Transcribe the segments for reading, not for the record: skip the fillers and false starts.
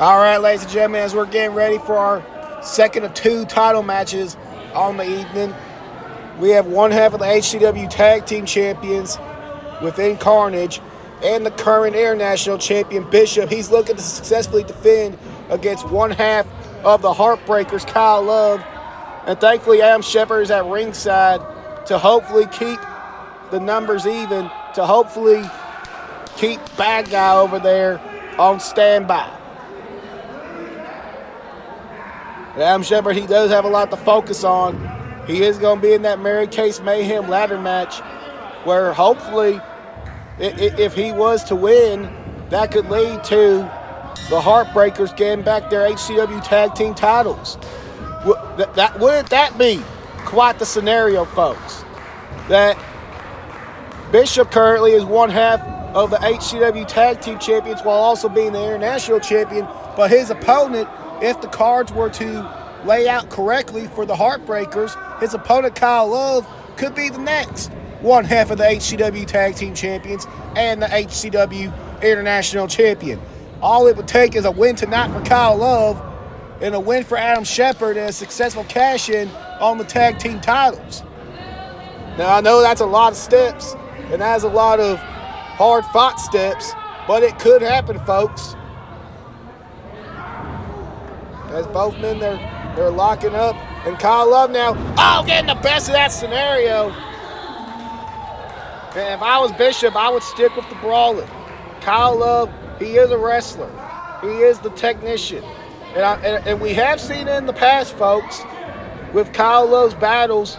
All right, ladies and gentlemen, as we're getting ready for our second of two title matches on the evening, we have one half of the HCW Tag Team Champions within Carnage and the current International Champion Bishop. He's looking to successfully defend against one half of the Heartbreakers, Kyle Love. And thankfully, Adam Shepard is at ringside to hopefully keep the numbers even, to hopefully keep Bad Guy over there on standby. Adam Shepard, he does have a lot to focus on. He is going to be in that Mary Case Mayhem ladder match where hopefully, if he was to win, that could lead to the Heartbreakers getting back their HCW Tag Team titles. Wouldn't that be quite the scenario, folks? That Bishop currently is one half of the HCW Tag Team Champions while also being the International Champion, but his opponent, if the cards were to lay out correctly for the Heartbreakers, his opponent, Kyle Love, could be the next one half of the HCW Tag Team Champions and the HCW International Champion. All it would take is a win tonight for Kyle Love and a win for Adam Shepard and a successful cash-in on the tag team titles. Now, I know that's a lot of steps, and that's a lot of hard-fought steps, but it could happen, folks. As both men, they're locking up. And Kyle Love now, getting the best of that scenario. And if I was Bishop, I would stick with the brawling. Kyle Love, he is a wrestler. He is the technician. And we have seen it in the past, folks, with Kyle Love's battles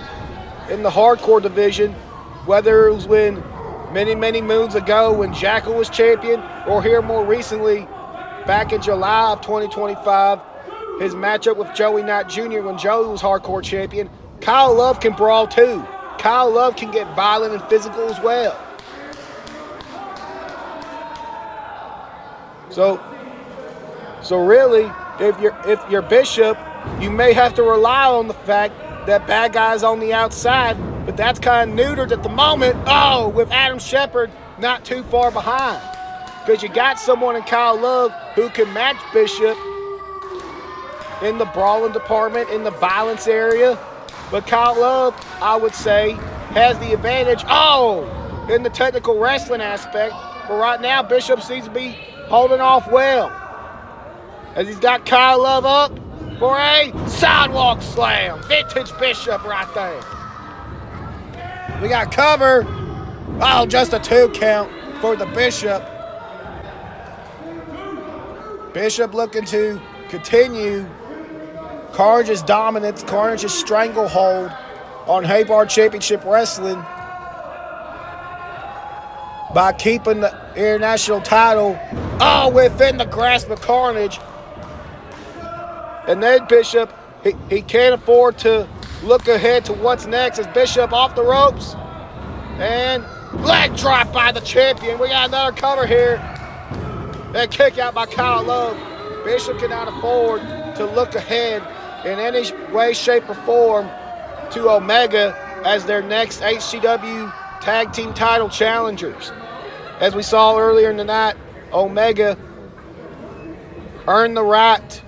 in the hardcore division, whether it was when many, many moons ago when Jackal was champion, or here more recently, back in July of 2025, his matchup with Joey Knight Jr. when Joey was hardcore champion. Kyle Love can brawl too. Kyle Love can get violent and physical as well. So really, if you're Bishop, you may have to rely on the fact that Bad Guy's on the outside, but that's kind of neutered at the moment. With Adam Shepard not too far behind. Because you got someone in Kyle Love who can match Bishop in the brawling department, in the violence area. But Kyle Love, I would say, has the advantage, in the technical wrestling aspect. But right now, Bishop seems to be holding off well, as he's got Kyle Love up for a sidewalk slam. Vintage Bishop right there. We got cover. Just a 2 count for the Bishop. Bishop looking to continue Carnage's dominance, Carnage's stranglehold on Haybar Championship Wrestling by keeping the international title within the grasp of Carnage. And then Bishop, he can't afford to look ahead to what's next as Bishop off the ropes. And leg drop by the champion. We got another cover here. And kick out by Kyle Love. Bishop cannot afford to look ahead in any way, shape, or form to Omega as their next HCW Tag Team title challengers. As we saw earlier in the night, Omega earned the right,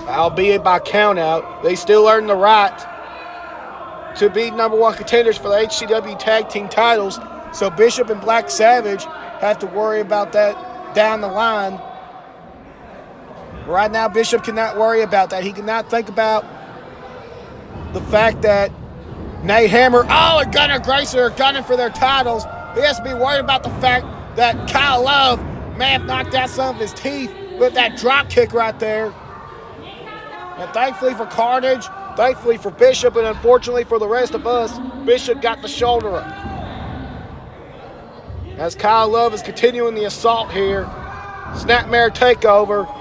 albeit by countout, they still earned the right to be number one contenders for the HCW Tag Team titles. So Bishop and Black Savage have to worry about that down the line. Right now, Bishop cannot worry about that. He cannot think about the fact that Nate Hammer, and Gunnar Grayson are gunning for their titles. He has to be worried about the fact that Kyle Love may have knocked out some of his teeth with that drop kick right there. And thankfully for Carnage, thankfully for Bishop, and unfortunately for the rest of us, Bishop got the shoulder up. As Kyle Love is continuing the assault here, snapmare takeover.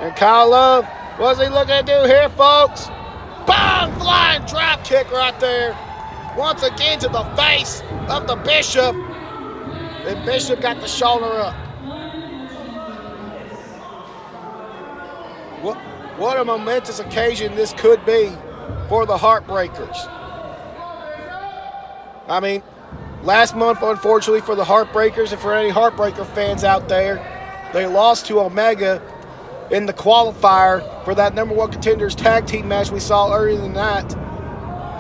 And Kyle Love, what's he looking to do here, folks? Bang! Flying drop kick right there. Once again to the face of the Bishop. And Bishop got the shoulder up. What a momentous occasion this could be for the Heartbreakers. I mean, last month, unfortunately, for the Heartbreakers and for any Heartbreaker fans out there, They lost to Omega in the qualifier for that number one contenders tag team match we saw earlier than that.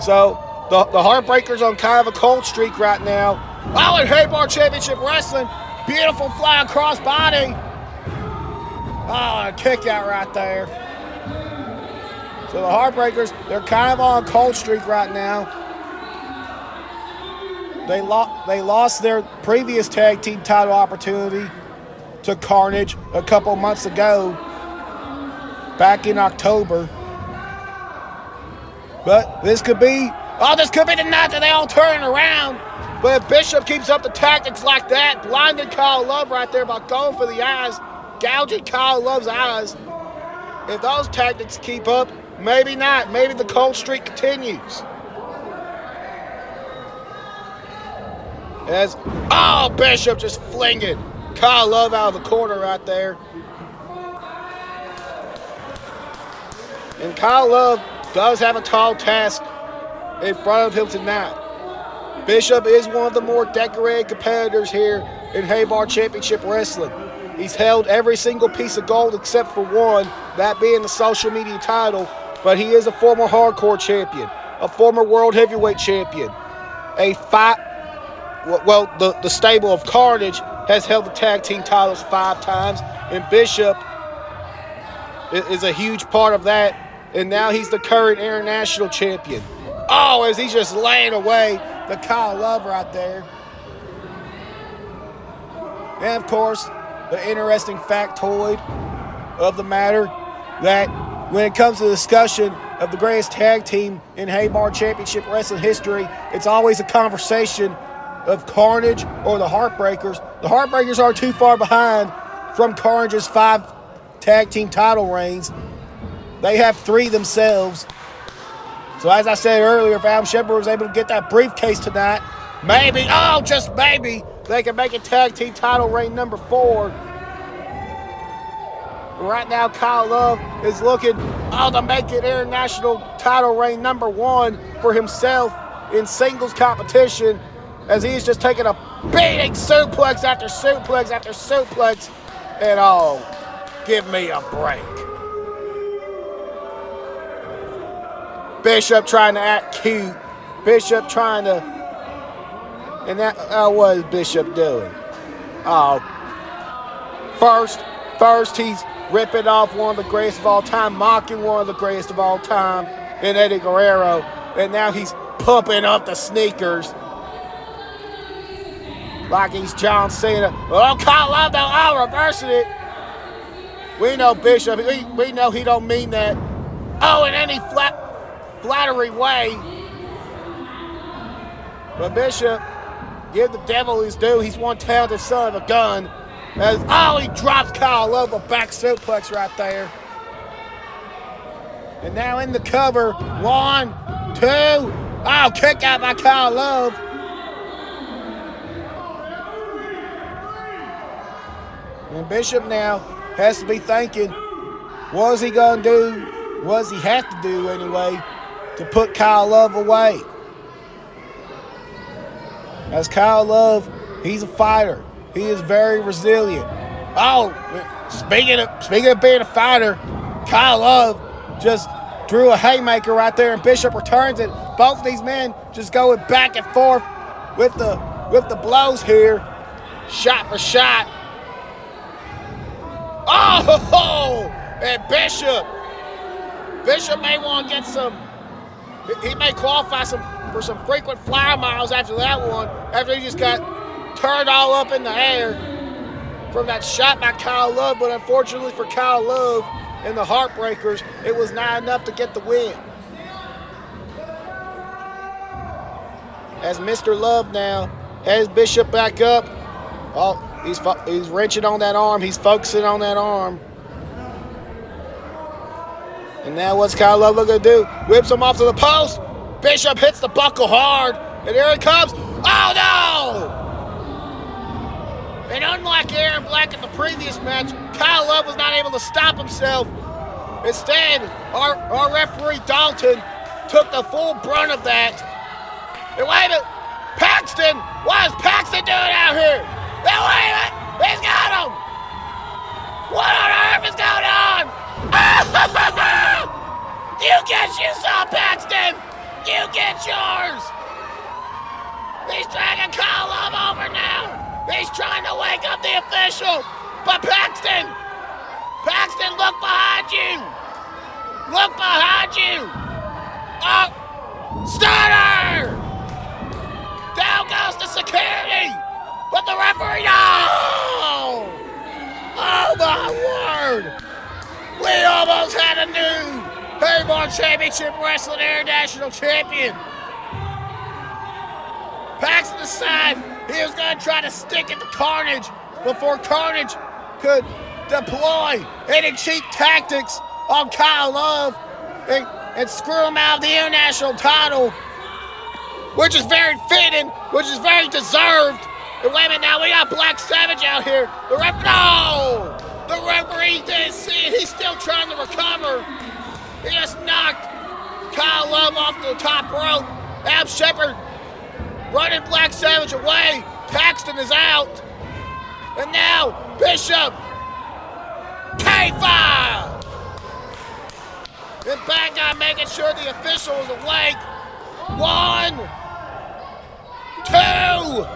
So the Heartbreakers on kind of a cold streak right now. Oh, and Haybar Championship Wrestling. Beautiful flying cross body. Oh, a kick out right there. So the Heartbreakers, they're kind of on a cold streak right now. They lost their previous tag team title opportunity to Carnage a couple months ago, back in October. But this could be the night that they all turn around. But if Bishop keeps up the tactics like that, blinding Kyle Love right there by going for the eyes, gouging Kyle Love's eyes, if those tactics keep up, maybe not. Maybe the cold streak continues. Bishop just flinging Kyle Love out of the corner right there. And Kyle Love does have a tall task in front of him tonight. Bishop is one of the more decorated competitors here in Haybar Championship Wrestling. He's held every single piece of gold except for one, that being the social media title, but he is a former hardcore champion, a former world heavyweight champion, the stable of Carnage has held the tag team titles 5 times, and Bishop is a huge part of that, and now he's the current international champion. Oh, as he's just laying away the Kyle Love right there. And, of course, the interesting factoid of the matter that when it comes to the discussion of the greatest tag team in Haybar Championship Wrestling history, it's always a conversation of Carnage or the Heartbreakers. The Heartbreakers are too far behind from Carnage's 5 tag team title reigns. They have 3 themselves. So as I said earlier, if Adam Shepard was able to get that briefcase tonight, maybe, just maybe, they can make it tag team title reign number 4. Right now, Kyle Love is looking to make it international title reign number 1 for himself in singles competition, as he's just taking a beating suplex after suplex after suplex. And give me a break. Bishop trying to act cute. Bishop trying to... And what is Bishop doing? First he's ripping off one of the greatest of all time, mocking one of the greatest of all time in Eddie Guerrero. And now he's pumping up the sneakers like he's John Cena. Kyle Love, though, reversing it. We know Bishop. We know he don't mean that. In any flattery way. But Bishop, give the devil his due. He's one talented son of a gun. As he drops Kyle Love, a back suplex right there. And now in the cover, 1, 2. Kick out by Kyle Love. And Bishop now has to be thinking, what is he going to do? What does he have to do anyway to put Kyle Love away? As Kyle Love, he's a fighter. He is very resilient. Speaking of being a fighter, Kyle Love just drew a haymaker right there, and Bishop returns it. Both of these men just going back and forth with the blows here, shot for shot. And Bishop may want to get some. He may qualify for some frequent flyer miles after that one, after he just got turned all up in the air from that shot by Kyle Love. But unfortunately for Kyle Love and the Heartbreakers, it was not enough to get the win. As Mr. Love now has Bishop back up. He's wrenching on that arm. He's focusing on that arm. And now what's Kyle Love looking to do? Whips him off to the post. Bishop hits the buckle hard. And here it comes. Oh, no! And unlike Aaron Black in the previous match, Kyle Love was not able to stop himself. Instead, our referee Dalton took the full brunt of that. And wait a minute. Paxton! What is Paxton doing out here? Now wait a minute! He's got him! You saw Paxton. You get yours. He's dragging Kyle Love over now. He's trying to wake up the official. But Paxton, look behind you. Look behind you. Oh, Stunner. Down goes the security. But the referee, no. Oh, my word. We almost had a new Mayhem Championship Wrestling International Champion. Paxton decided he was going to try to stick it to Carnage before Carnage could deploy any cheap tactics on Kyle Love and screw him out of the international title, which is very fitting, which is very deserved. And wait a minute, now we got Black Savage out here. The referee didn't see it. He's still trying to recover. He just knocked Kyle Love off the top rope. Adam Shepard running Black Savage away. Paxton is out. And now Bishop. K5. The bad guy making sure the official is awake. 1, 2.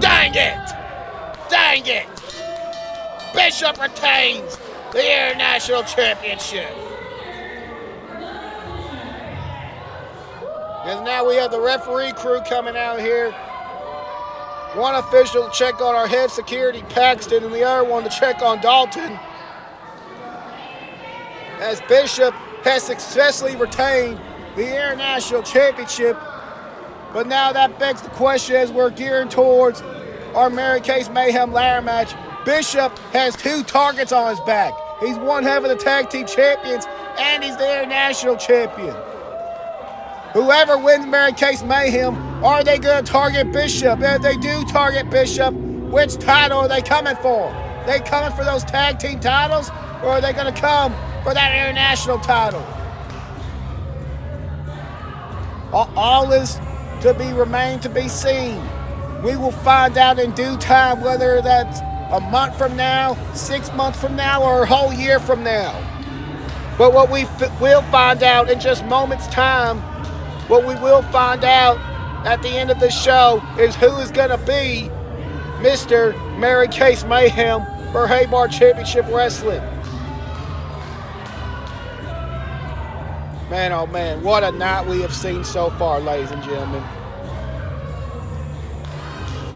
Dang it. Bishop retains the International Championship. And now we have the referee crew coming out here. One official to check on our head security, Paxton, and the other one to check on Dalton. As Bishop has successfully retained the International Championship. But now that begs the question as we're gearing towards our Mary Case Mayhem ladder match. Bishop has 2 targets on his back. He's one half of the tag team champions, and he's the international champion. Whoever wins Mary Case Mayhem, are they going to target Bishop? If they do target Bishop, which title are they coming for? They coming for those tag team titles, or are they going to come for that international title? All is remain to be seen. We will find out in due time whether that's a month from now, 6 months from now, or a whole year from now. But what we will find out in just moments' time, what we will find out at the end of the show is who is going to be Mr. Mary Case Mayhem for Mayhem Championship Wrestling. Man, oh man, what a night we have seen so far, ladies and gentlemen.